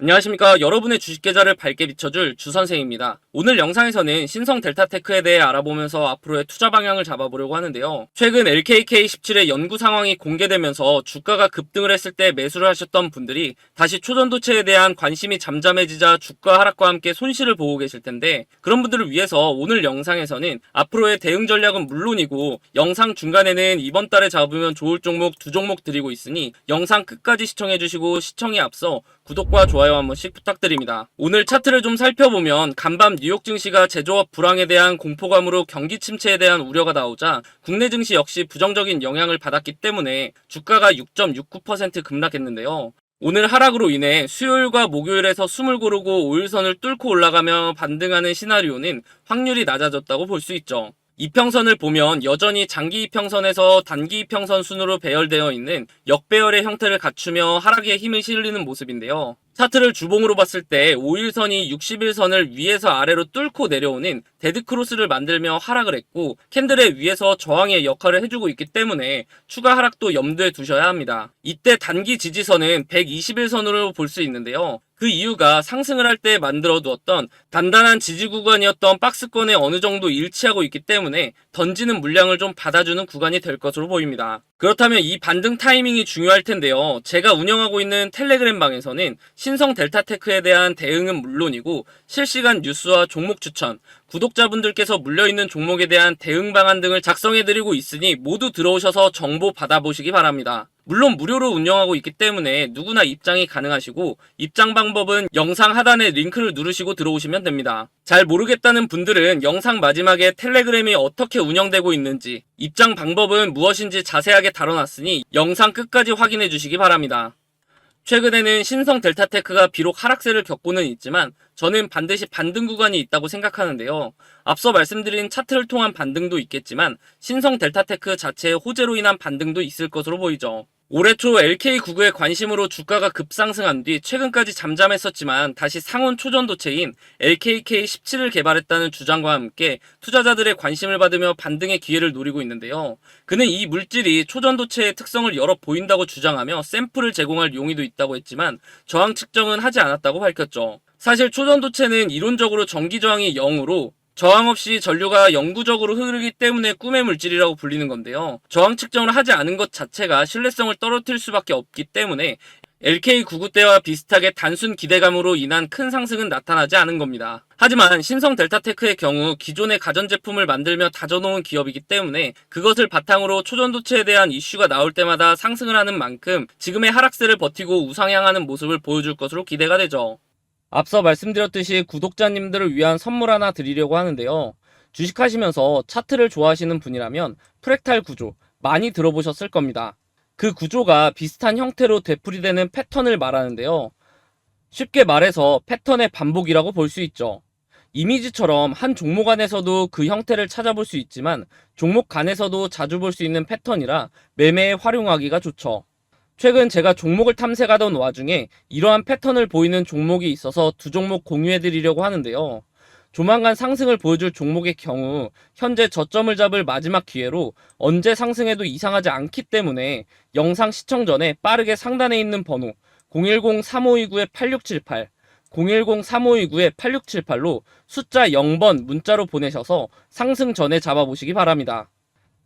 안녕하십니까. 여러분의 주식 계좌를 밝게 비춰줄 주선생입니다. 오늘 영상에서는 신성 델타테크에 대해 알아보면서 앞으로의 투자 방향을 잡아보려고 하는데요. 최근 LKK17의 연구 상황이 공개되면서 주가가 급등을 했을 때 매수를 하셨던 분들이 다시 초전도체에 대한 관심이 잠잠해지자 주가 하락과 함께 손실을 보고 계실 텐데, 그런 분들을 위해서 오늘 영상에서는 앞으로의 대응 전략은 물론이고 영상 중간에는 이번 달에 잡으면 좋을 종목 두 종목 드리고 있으니 영상 끝까지 시청해주시고, 시청에 앞서 구독과 좋아요 한 번씩 부탁드립니다. 오늘 차트를 좀 살펴보면 간밤 뉴욕 증시가 제조업 불황에 대한 공포감으로 경기 침체에 대한 우려가 나오자 국내 증시 역시 부정적인 영향을 받았기 때문에 주가가 6.69% 급락했는데요. 오늘 하락으로 인해 수요일과 목요일에서 숨을 고르고 5일선을 뚫고 올라가며 반등하는 시나리오는 확률이 낮아졌다고 볼 수 있죠. 이평선을 보면 여전히 장기 이평선에서 단기 이평선 순으로 배열되어 있는 역배열의 형태를 갖추며 하락에 힘을 실리는 모습인데요. 차트를 주봉으로 봤을 때 5일선이 60일선을 위에서 아래로 뚫고 내려오는 데드크로스를 만들며 하락을 했고, 캔들의 위에서 저항의 역할을 해주고 있기 때문에 추가 하락도 염두에 두셔야 합니다. 이때 단기 지지선은 121선으로 볼 수 있는데요. 그 이유가 상승을 할 때 만들어 두었던 단단한 지지 구간이었던 박스권에 어느 정도 일치하고 있기 때문에 던지는 물량을 좀 받아주는 구간이 될 것으로 보입니다. 그렇다면 이 반등 타이밍이 중요할 텐데요. 제가 운영하고 있는 텔레그램 방에서는 신성 델타테크에 대한 대응은 물론이고 실시간 뉴스와 종목 추천, 구독자분들께서 물려있는 종목에 대한 대응 방안 등을 작성해드리고 있으니 모두 들어오셔서 정보 받아보시기 바랍니다. 물론 무료로 운영하고 있기 때문에 누구나 입장이 가능하시고, 입장 방법은 영상 하단에 링크를 누르시고 들어오시면 됩니다. 잘 모르겠다는 분들은 영상 마지막에 텔레그램이 어떻게 운영되고 있는지, 입장 방법은 무엇인지 자세하게 다뤄놨으니 영상 끝까지 확인해 주시기 바랍니다. 최근에는 신성 델타테크가 비록 하락세를 겪고는 있지만 저는 반드시 반등 구간이 있다고 생각하는데요. 앞서 말씀드린 차트를 통한 반등도 있겠지만 신성 델타테크 자체의 호재로 인한 반등도 있을 것으로 보이죠. 올해 초 LK99의 관심으로 주가가 급상승한 뒤 최근까지 잠잠했었지만 다시 상온 초전도체인 LKK17을 개발했다는 주장과 함께 투자자들의 관심을 받으며 반등의 기회를 노리고 있는데요. 그는 이 물질이 초전도체의 특성을 열어 보인다고 주장하며 샘플을 제공할 용의도 있다고 했지만 저항 측정은 하지 않았다고 밝혔죠. 사실 초전도체는 이론적으로 전기 저항이 0으로 저항 없이 전류가 영구적으로 흐르기 때문에 꿈의 물질이라고 불리는 건데요. 저항 측정을 하지 않은 것 자체가 신뢰성을 떨어뜨릴 수밖에 없기 때문에 LK99 때와 비슷하게 단순 기대감으로 인한 큰 상승은 나타나지 않은 겁니다. 하지만 신성 델타테크의 경우 기존의 가전제품을 만들며 다져놓은 기업이기 때문에 그것을 바탕으로 초전도체에 대한 이슈가 나올 때마다 상승을 하는 만큼 지금의 하락세를 버티고 우상향하는 모습을 보여줄 것으로 기대가 되죠. 앞서 말씀드렸듯이 구독자님들을 위한 선물 하나 드리려고 하는데요. 주식하시면서 차트를 좋아하시는 분이라면 프랙탈 구조 많이 들어보셨을 겁니다. 그 구조가 비슷한 형태로 되풀이되는 패턴을 말하는데요. 쉽게 말해서 패턴의 반복이라고 볼 수 있죠. 이미지처럼 한 종목 안에서도 그 형태를 찾아볼 수 있지만 종목 간에서도 자주 볼 수 있는 패턴이라 매매에 활용하기가 좋죠. 최근 제가 종목을 탐색하던 와중에 이러한 패턴을 보이는 종목이 있어서 두 종목 공유해드리려고 하는데요. 조만간 상승을 보여줄 종목의 경우 현재 저점을 잡을 마지막 기회로 언제 상승해도 이상하지 않기 때문에 영상 시청 전에 빠르게 상단에 있는 번호 010-3529-8678 010-3529-8678로 숫자 0번 문자로 보내셔서 상승 전에 잡아보시기 바랍니다.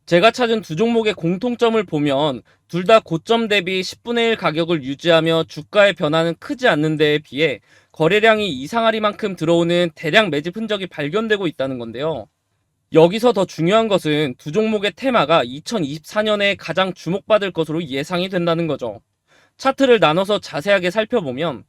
제가 찾은 두 종목의 공통점을 보면 둘 다 고점 대비 10분의 1 가격을 유지하며 주가의 변화는 크지 않는 데에 비해 거래량이 이상하리만큼 들어오는 대량 매집 흔적이 발견되고 있다는 건데요. 여기서 더 중요한 것은 두 종목의 테마가 2024년에 가장 주목받을 것으로 예상이 된다는 거죠. 차트를 나눠서 자세하게 살펴보면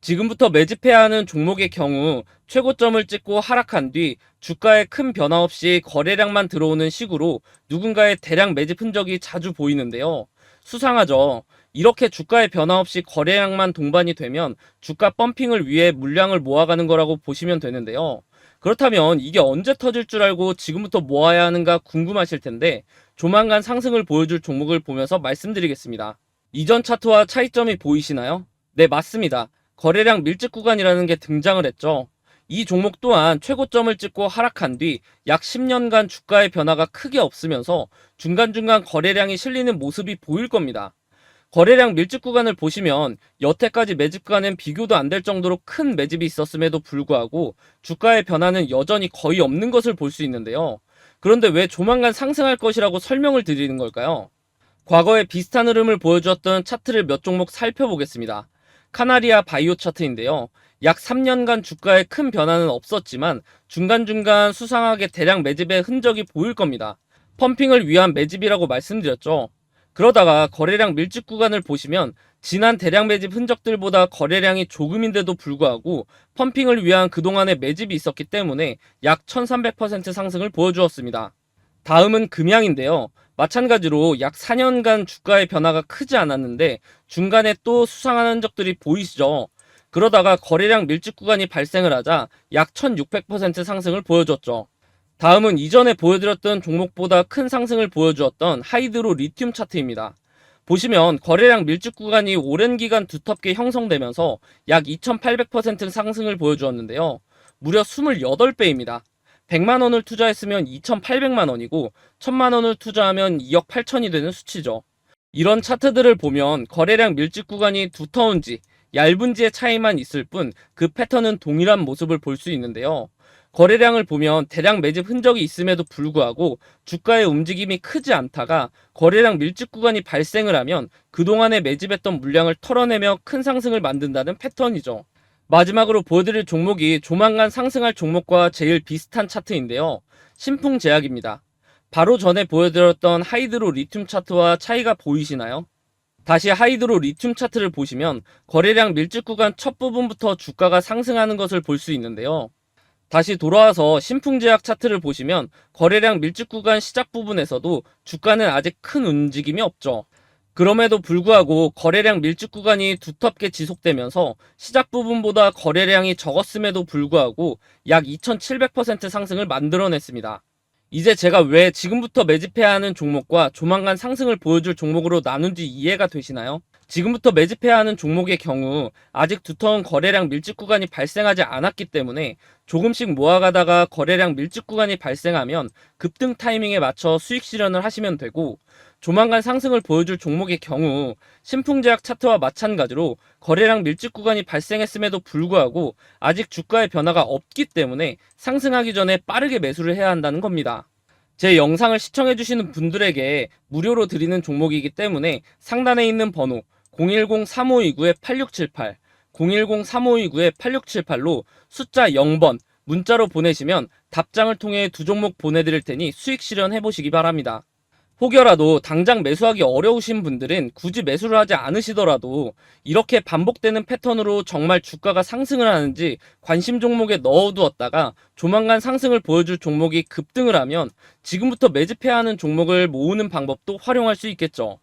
지금부터 매집해야 하는 종목의 경우 최고점을 찍고 하락한 뒤 주가에 큰 변화 없이 거래량만 들어오는 식으로 누군가의 대량 매집 흔적이 자주 보이는데요. 수상하죠. 이렇게 주가의 변화 없이 거래량만 동반이 되면 주가 펌핑을 위해 물량을 모아가는 거라고 보시면 되는데요. 그렇다면 이게 언제 터질 줄 알고 지금부터 모아야 하는가 궁금하실 텐데 조만간 상승을 보여줄 종목을 보면서 말씀드리겠습니다. 이전 차트와 차이점이 보이시나요? 네, 맞습니다. 거래량 밀집 구간이라는 게 등장을 했죠. 이 종목 또한 최고점을 찍고 하락한 뒤 약 10년간 주가의 변화가 크게 없으면서 중간중간 거래량이 실리는 모습이 보일 겁니다. 거래량 밀집 구간을 보시면 여태까지 매집과는 비교도 안 될 정도로 큰 매집이 있었음에도 불구하고 주가의 변화는 여전히 거의 없는 것을 볼 수 있는데요. 그런데 왜 조만간 상승할 것이라고 설명을 드리는 걸까요? 과거에 비슷한 흐름을 보여주었던 차트를 몇 종목 살펴보겠습니다. 카나리아 바이오 차트인데요. 약 3년간 주가에 큰 변화는 없었지만 중간중간 수상하게 대량 매집의 흔적이 보일 겁니다. 펌핑을 위한 매집이라고 말씀드렸죠. 그러다가 거래량 밀집 구간을 보시면 지난 대량 매집 흔적들보다 거래량이 조금인데도 불구하고 펌핑을 위한 그동안의 매집이 있었기 때문에 약 1300% 상승을 보여주었습니다. 다음은 금양인데요. 마찬가지로 약 4년간 주가의 변화가 크지 않았는데 중간에 또 수상한 흔적들이 보이시죠? 그러다가 거래량 밀집 구간이 발생을 하자 약 1600% 상승을 보여줬죠. 다음은 이전에 보여드렸던 종목보다 큰 상승을 보여주었던 하이드로 리튬 차트입니다. 보시면 거래량 밀집 구간이 오랜 기간 두텁게 형성되면서 약 2800% 상승을 보여주었는데요. 무려 28배입니다. 100만원을 투자했으면 2800만원이고 1000만원을 투자하면 2억 8천이 되는 수치죠. 이런 차트들을 보면 거래량 밀집 구간이 두터운지 얇은지의 차이만 있을 뿐 그 패턴은 동일한 모습을 볼 수 있는데요. 거래량을 보면 대량 매집 흔적이 있음에도 불구하고 주가의 움직임이 크지 않다가 거래량 밀집 구간이 발생을 하면 그동안에 매집했던 물량을 털어내며 큰 상승을 만든다는 패턴이죠. 마지막으로 보여드릴 종목이 조만간 상승할 종목과 제일 비슷한 차트인데요. 신풍제약입니다. 바로 전에 보여드렸던 하이드로 리튬 차트와 차이가 보이시나요? 다시 하이드로 리튬 차트를 보시면 거래량 밀집 구간 첫 부분부터 주가가 상승하는 것을 볼 수 있는데요. 다시 돌아와서 신풍제약 차트를 보시면 거래량 밀집 구간 시작 부분에서도 주가는 아직 큰 움직임이 없죠. 그럼에도 불구하고 거래량 밀집 구간이 두텁게 지속되면서 시작 부분보다 거래량이 적었음에도 불구하고 약 2700% 상승을 만들어냈습니다. 이제 제가 왜 지금부터 매집해야 하는 종목과 조만간 상승을 보여줄 종목으로 나눈지 이해가 되시나요? 지금부터 매집해야 하는 종목의 경우 아직 두터운 거래량 밀집 구간이 발생하지 않았기 때문에 조금씩 모아가다가 거래량 밀집 구간이 발생하면 급등 타이밍에 맞춰 수익 실현을 하시면 되고, 조만간 상승을 보여줄 종목의 경우 신풍제약 차트와 마찬가지로 거래량 밀집 구간이 발생했음에도 불구하고 아직 주가의 변화가 없기 때문에 상승하기 전에 빠르게 매수를 해야 한다는 겁니다. 제 영상을 시청해주시는 분들에게 무료로 드리는 종목이기 때문에 상단에 있는 번호 010-3529-8678 010-3529-8678로 숫자 0번 문자로 보내시면 답장을 통해 두 종목 보내드릴 테니 수익 실현해보시기 바랍니다. 혹여라도 당장 매수하기 어려우신 분들은 굳이 매수를 하지 않으시더라도 이렇게 반복되는 패턴으로 정말 주가가 상승을 하는지 관심 종목에 넣어두었다가 조만간 상승을 보여줄 종목이 급등을 하면 지금부터 매집해야 하는 종목을 모으는 방법도 활용할 수 있겠죠.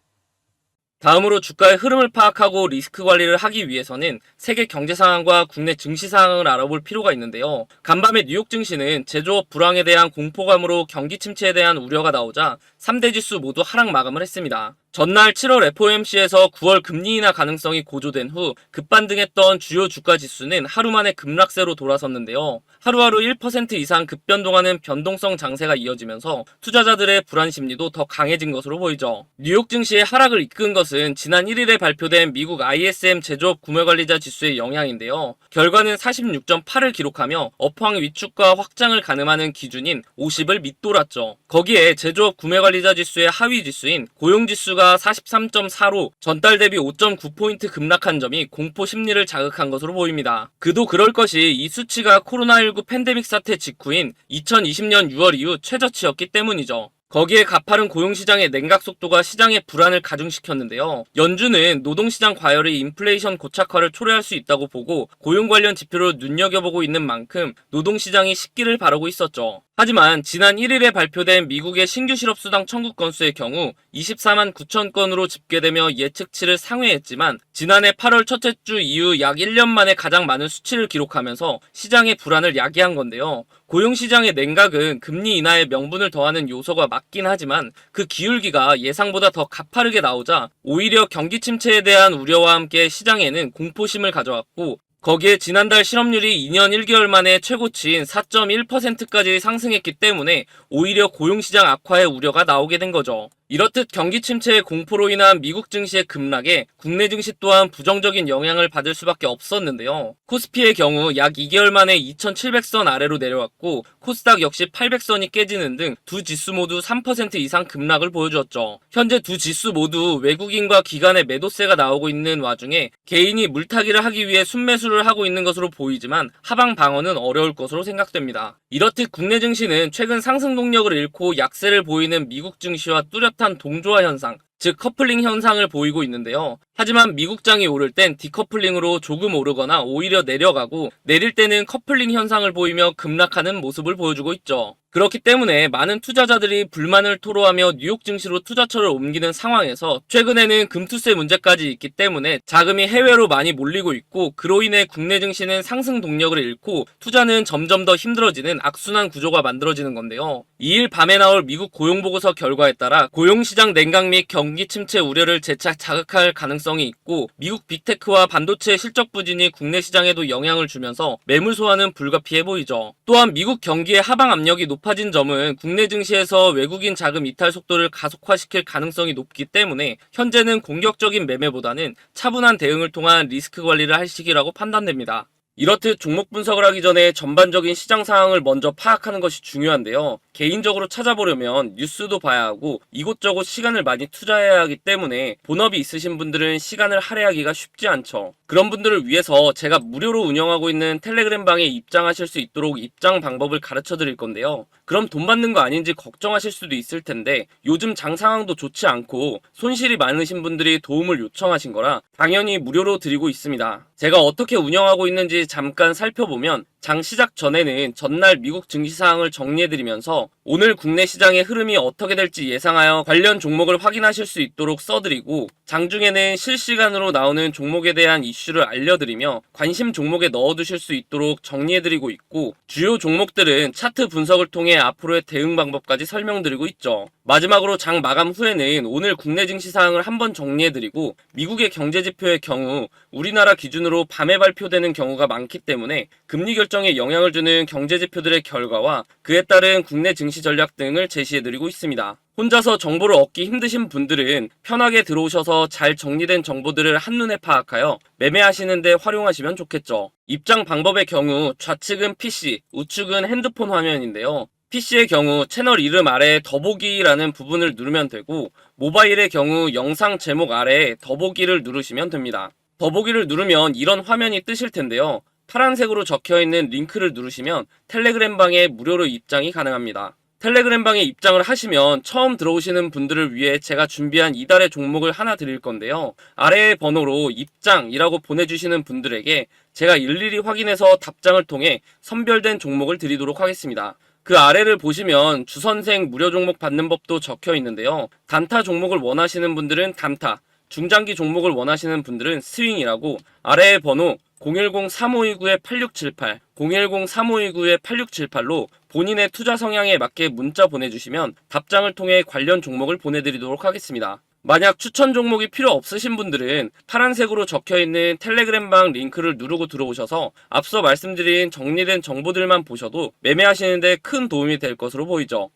다음으로 주가의 흐름을 파악하고 리스크 관리를 하기 위해서는 세계 경제 상황과 국내 증시 상황을 알아볼 필요가 있는데요. 간밤에 뉴욕 증시는 제조업 불황에 대한 공포감으로 경기 침체에 대한 우려가 나오자 3대 지수 모두 하락 마감을 했습니다. 전날 7월 FOMC에서 9월 금리 인하 가능성이 고조된 후 급반등했던 주요 주가 지수는 하루 만에 급락세로 돌아섰는데요. 하루하루 1% 이상 급변동하는 변동성 장세가 이어지면서 투자자들의 불안 심리도 더 강해진 것으로 보이죠. 뉴욕 증시의 하락을 이끈 것은 지난 1일에 발표된 미국 ISM 제조업 구매관리자 지수의 영향인데요. 결과는 46.8을 기록하며 업황 위축과 확장을 가늠하는 기준인 50을 밑돌았죠. 거기에 제조업 구매관리자 지수의 하위 지수인 고용지수가 43.4로 전달 대비 5.9포인트 급락한 점이 공포 심리를 자극한 것으로 보입니다. 그도 그럴 것이 이 수치가 코로나19 팬데믹 사태 직후인 2020년 6월 이후 최저치였기 때문이죠. 거기에 가파른 고용시장의 냉각 속도가 시장의 불안을 가중시켰는데요. 연준은 노동시장 과열이 인플레이션 고착화를 초래할 수 있다고 보고 고용 관련 지표를 눈여겨보고 있는 만큼 노동시장이 식기를 바라고 있었죠. 하지만 지난 1일에 발표된 미국의 신규 실업수당 청구 건수의 경우 24만 9천 건으로 집계되며 예측치를 상회했지만 지난해 8월 첫째 주 이후 약 1년 만에 가장 많은 수치를 기록하면서 시장의 불안을 야기한 건데요. 고용시장의 냉각은 금리 인하에 명분을 더하는 요소가 맞긴 하지만 그 기울기가 예상보다 더 가파르게 나오자 오히려 경기 침체에 대한 우려와 함께 시장에는 공포심을 가져왔고, 거기에 지난달 실업률이 2년 1개월 만에 최고치인 4.1%까지 상승했기 때문에 오히려 고용시장 악화의 우려가 나오게 된 거죠. 이렇듯 경기 침체의 공포로 인한 미국 증시의 급락에 국내 증시 또한 부정적인 영향을 받을 수밖에 없었는데요. 코스피의 경우 약 2개월 만에 2700선 아래로 내려왔고 코스닥 역시 800선이 깨지는 등 두 지수 모두 3% 이상 급락을 보여주었죠. 현재 두 지수 모두 외국인과 기관의 매도세가 나오고 있는 와중에 개인이 물타기를 하기 위해 순매수를 하고 있는 것으로 보이지만 하방 방어는 어려울 것으로 생각됩니다. 이렇듯 국내 증시는 최근 상승 동력을 잃고 약세를 보이는 미국 증시와 뚜렷한 동조화 현상, 즉 커플링 현상을 보이고 있는데요. 하지만 미국장이 오를 땐 디커플링으로 조금 오르거나 오히려 내려가고 내릴 때는 커플링 현상을 보이며 급락하는 모습을 보여주고 있죠. 그렇기 때문에 많은 투자자들이 불만을 토로하며 뉴욕 증시로 투자처를 옮기는 상황에서 최근에는 금투세 문제까지 있기 때문에 자금이 해외로 많이 몰리고 있고 그로 인해 국내 증시는 상승 동력을 잃고 투자는 점점 더 힘들어지는 악순환 구조가 만들어지는 건데요. 2일 밤에 나올 미국 고용보고서 결과에 따라 고용시장 냉각 및 경기 침체 우려를 재차 자극할 가능성이 있고 미국 빅테크와 반도체 실적 부진이 국내 시장에도 영향을 주면서 매물 소화는 불가피해 보이죠. 또한 미국 경기의 하방 압력이 높아진 점은 국내 증시에서 외국인 자금 이탈 속도를 가속화시킬 가능성이 높기 때문에 현재는 공격적인 매매보다는 차분한 대응을 통한 리스크 관리를 할 시기라고 판단됩니다. 이렇듯 종목 분석을 하기 전에 전반적인 시장 상황을 먼저 파악하는 것이 중요한데요. 개인적으로 찾아보려면 뉴스도 봐야 하고 이곳저곳 시간을 많이 투자해야 하기 때문에 본업이 있으신 분들은 시간을 할애하기가 쉽지 않죠. 그런 분들을 위해서 제가 무료로 운영하고 있는 텔레그램 방에 입장하실 수 있도록 입장 방법을 가르쳐 드릴 건데요. 그럼 돈 받는 거 아닌지 걱정하실 수도 있을 텐데 요즘 장 상황도 좋지 않고 손실이 많으신 분들이 도움을 요청하신 거라 당연히 무료로 드리고 있습니다. 제가 어떻게 운영하고 있는지 잠깐 살펴보면 장 시작 전에는 전날 미국 증시 상황을 정리해드리면서 오늘 국내 시장의 흐름이 어떻게 될지 예상하여 관련 종목을 확인하실 수 있도록 써드리고 장중에는 실시간으로 나오는 종목에 대한 이슈를 알려드리며 관심 종목에 넣어두실 수 있도록 정리해드리고 있고 주요 종목들은 차트 분석을 통해 앞으로의 대응 방법까지 설명드리고 있죠. 마지막으로 장 마감 후에는 오늘 국내 증시 상황을 한번 정리해드리고 미국의 경제지표의 경우 우리나라 기준으로 밤에 발표되는 경우가 많기 때문에 금리 결정에 영향을 주는 경제지표들의 결과와 그에 따른 국내 증시 전략 등을 제시해드리고 있습니다. 혼자서 정보를 얻기 힘드신 분들은 편하게 들어오셔서 잘 정리된 정보들을 한눈에 파악하여 매매하시는 데 활용하시면 좋겠죠. 입장 방법의 경우 좌측은 PC, 우측은 핸드폰 화면인데요. PC의 경우 채널 이름 아래에 더보기라는 부분을 누르면 되고 모바일의 경우 영상 제목 아래에 더보기를 누르시면 됩니다. 더보기를 누르면 이런 화면이 뜨실 텐데요. 파란색으로 적혀있는 링크를 누르시면 텔레그램 방에 무료로 입장이 가능합니다. 텔레그램 방에 입장을 하시면 처음 들어오시는 분들을 위해 제가 준비한 이달의 종목을 하나 드릴 건데요. 아래의 번호로 입장이라고 보내주시는 분들에게 제가 일일이 확인해서 답장을 통해 선별된 종목을 드리도록 하겠습니다. 그 아래를 보시면 주선생 무료 종목 받는 법도 적혀 있는데요. 단타 종목을 원하시는 분들은 단타, 중장기 종목을 원하시는 분들은 스윙이라고 아래의 번호 010-3529-8678, 010-3529-8678로 본인의 투자 성향에 맞게 문자 보내주시면 답장을 통해 관련 종목을 보내드리도록 하겠습니다. 만약 추천 종목이 필요 없으신 분들은 파란색으로 적혀있는 텔레그램방 링크를 누르고 들어오셔서 앞서 말씀드린 정리된 정보들만 보셔도 매매하시는데 큰 도움이 될 것으로 보이죠.